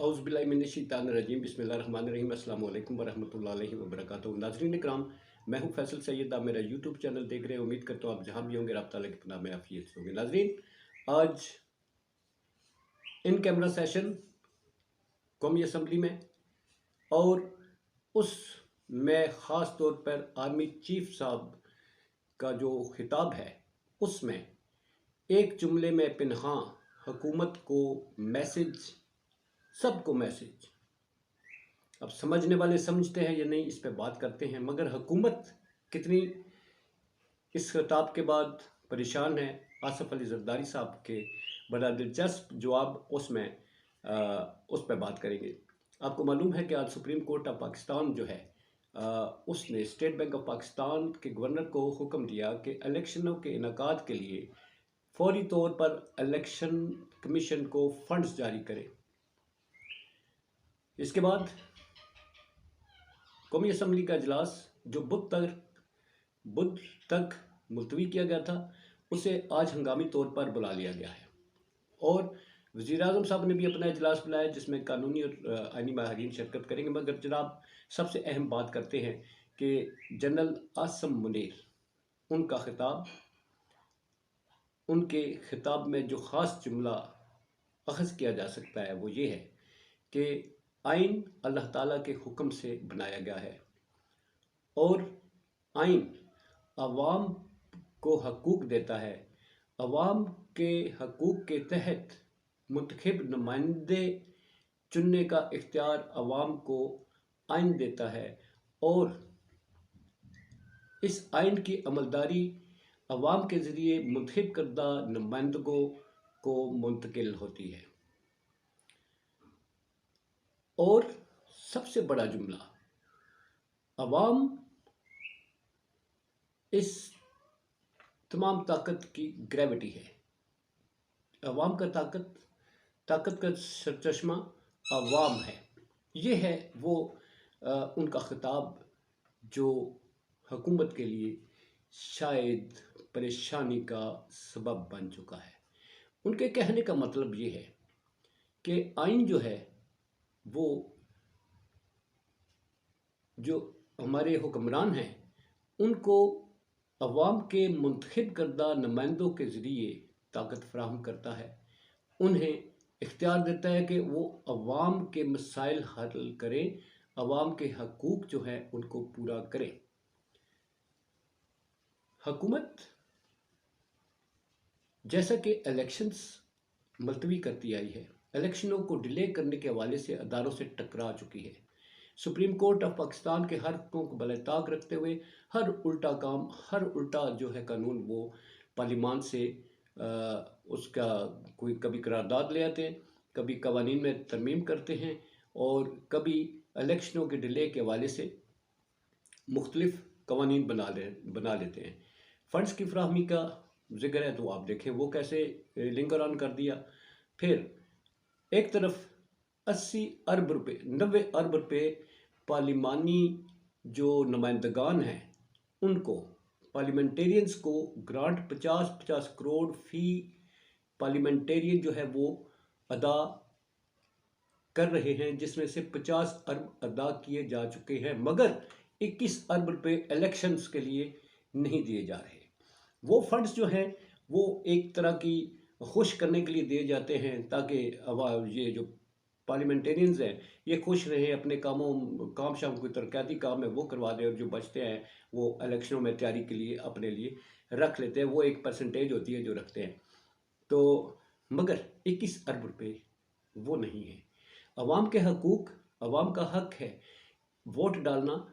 औज़ु बिल्लाहि मिनश्शैतानिर्रजीम बिस्मिल्लाहिर्रहमानिर्रहीम अस्सलाम वालेकुम वरहमतुल्लाहि वबरकातुहू। नाज़रीन इकराम, मैं हूँ फैसल सैयद। आप मेरा यूट्यूब चैनल देख रहे हैं। उम्मीद करता हूँ आप जहाँ भी होंगे रब ताला की पनाह में आफियत से होंगे। नाज़रीन, आज इन कैमरा सेशन कौमी असम्बली में, और उस में ख़ास तौर पर आर्मी चीफ साहब का जो खिताब है, उसमें एक जुमले में पिन्हा हुकूमत को मैसेज, सबको मैसेज। अब समझने वाले समझते हैं या नहीं, इस पे बात करते हैं। मगर हुकूमत कितनी इस खिताब के बाद परेशान है, आसिफ अली जरदारी साहब के बड़ा दिलचस्प जवाब उसमें उस पर बात करेंगे। आपको मालूम है कि आज सुप्रीम कोर्ट ऑफ पाकिस्तान जो है, उसने स्टेट बैंक ऑफ पाकिस्तान के गवर्नर को हुक्म दिया कि इलेक्शनों के इनेकाद के लिए फौरी तौर पर इलेक्शन कमीशन को फंड्स जारी करे। इसके बाद कौमी असम्बली का इजलास जो बुध तक मुलतवी किया गया था, उसे आज हंगामी तौर पर बुला लिया गया है। और वज़ीर आज़म साहब ने भी अपना इजलास बुलाया, जिसमें कानूनी और आइनी माहिरीन शिरकत करेंगे। मगर जनाब, सबसे अहम बात करते हैं कि जनरल आसिम मुनीर, उनका खिताब, उनके खिताब में जो ख़ास जुमला अख़ज़ किया जा सकता है वो ये है कि आइन अल्लाह ताला के हुक्म से बनाया गया है, और आइन अवाम को हकूक़ देता है। अवाम के हकूक़ के तहत मुंतखब नुमाइंदे चुनने का इख्तियार अवाम को आइन देता है, और इस आइन की अमलदारी अवाम के ज़रिए मुंतखब करदा नुमाइंदों को मुंतकिल होती है। और सबसे बड़ा जुमला, अवाम इस तमाम ताकत की ग्रेविटी है। अवाम का ताकत का सरचश्मा अवाम है। ये है वो उनका खिताब जो हुकूमत के लिए शायद परेशानी का सबब बन चुका है। उनके कहने का मतलब ये है कि आइन जो है वो जो हमारे हुक्मरान हैं, उनको अवाम के मुंतखब करदा नुमाइंदों के ज़रिए ताकत फराहम करता है। उन्हें इख्तियार देता है कि वो अवाम के मसाइल हल करें, अवाम के हकूक़ जो हैं उनको पूरा करें। हुकूमत जैसा कि इलेक्शंस मुलतवी करती आई है, इलेक्शनों को डिले करने के हवाले से अदारों से टकरा चुकी है। सुप्रीम कोर्ट ऑफ पाकिस्तान के हर हुक्म को बलताक रखते हुए हर उल्टा जो है कानून, वो पार्लियामान से उसका कोई कभी करारदाद ले आते हैं, कभी कवानीन में तरमीम करते हैं, और कभी इलेक्शनों के डिले के हवाले से मुख्तलिफ कवानीन बना लेते हैं। फ़ंड्स की फराहमी का जिक्र है तो आप देखें वो कैसे लिंगर ऑन कर दिया। फिर एक तरफ 80 अरब रुपये, 90 अरब रुपये पार्लिमानी जो नुमाइंदगान हैं उनको, पार्लियामेंटेरियंस को ग्रांट 50-50 करोड़ फ़ी पार्लियामेंटेरियन जो है वो अदा कर रहे हैं, जिसमें से 50 अरब अदा किए जा चुके हैं। मगर 21 अरब रुपये इलेक्शंस के लिए नहीं दिए जा रहे। वो फंड्स जो हैं वो एक तरह की खुश करने के लिए दिए जाते हैं, ताकि ये जो पार्लियामेंटेरियंस हैं ये खुश रहें, अपने काम शाम कोई तरक्याती काम है वो करवा दें, और जो बचते हैं वो इलेक्शनों में तैयारी के लिए अपने लिए रख लेते हैं। वो एक परसेंटेज होती है जो रखते हैं। तो मगर 21 अरब रुपये वो नहीं है। अवाम के हकूक़, अवाम का हक है वोट डालना,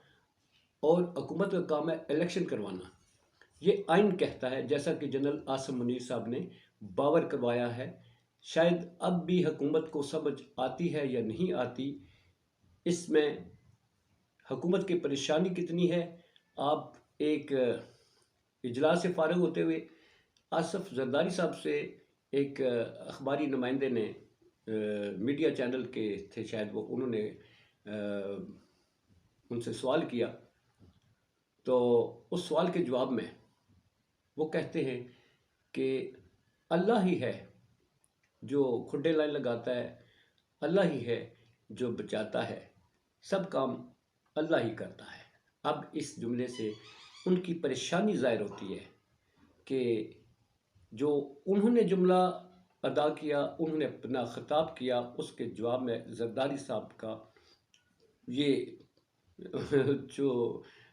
और हुकूमत का काम है इलेक्शन करवाना। ये आइन कहता है, जैसा कि जनरल आसिम मुनीर साहब ने बावर करवाया है। शायद अब भी हुकूमत को समझ आती है या नहीं आती, इसमें हुकूमत की परेशानी कितनी है। आप एक इजलास से फारिग होते हुए आसिफ जरदारी साहब से एक अखबारी नुमाइंदे ने, मीडिया चैनल के थे शायद वो, उन्होंने उनसे सवाल किया, तो उस सवाल के जवाब में वो कहते हैं कि अल्लाह ही है जो खुड्डे लाइन लगाता है, अल्लाह ही है جو بچاتا ہے، سب کام اللہ ہی کرتا ہے۔ اب اس جملے سے ان کی پریشانی ظاہر ہوتی ہے کہ جو انہوں نے جملہ ادا کیا، انہوں نے اپنا خطاب کیا، اس کے جواب میں زرداری صاحب کا یہ جو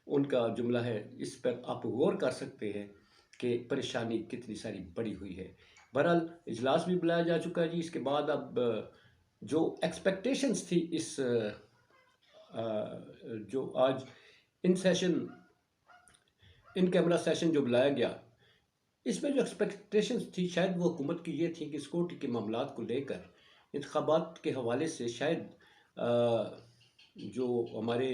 ان کا جملہ ہے، اس پر آپ غور کر سکتے ہیں کہ پریشانی کتنی ساری بڑی ہوئی ہے۔ بہرحال اجلاس بھی بلایا جا چکا ہے جی۔ اس کے بعد اب جو ایکسپیکٹیشنز تھی اس جو آج ان سیشن ان کیمرہ سیشن جو بلایا گیا، اس میں جو ایکسپیکٹیشنز تھی شاید وہ حکومت کی یہ تھی کہ سیکورٹی کے معاملات کو لے کر انتخابات کے حوالے سے شاید جو ہمارے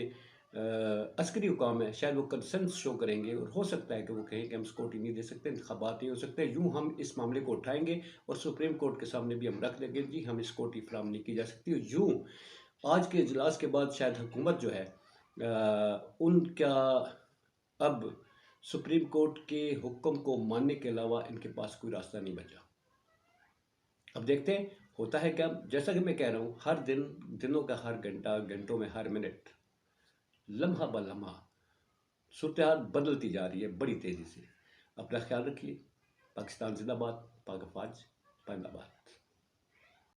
عسکری حکام ہیں شاید وہ کنسرنس شو کریں گے، اور ہو سکتا ہے کہ وہ کہیں کہ ہم سیکورٹی نہیں دے سکتے، انتخابات نہیں ہو سکتے، یوں ہم اس معاملے کو اٹھائیں گے اور سپریم کورٹ کے سامنے بھی ہم رکھ دیں گے جی ہم سیکورٹی فراہم نہیں کی جا سکتی۔ اور یوں آج کے اجلاس کے بعد شاید حکومت جو ہے ان کا اب سپریم کورٹ کے حکم کو ماننے کے علاوہ ان کے پاس کوئی راستہ نہیں بچا۔ اب دیکھتے ہیں ہوتا ہے کیا۔ جیسا کہ میں کہہ رہا ہوں، ہر دن، دنوں کا ہر گھنٹہ، گھنٹوں میں ہر منٹ، لمحہ بہ لمحہ صورتحال بدلتی جا رہی ہے بڑی تیزی سے۔ اپنا خیال رکھیے۔ پاکستان زندہ باد، پاک افواج، پائندہ باد۔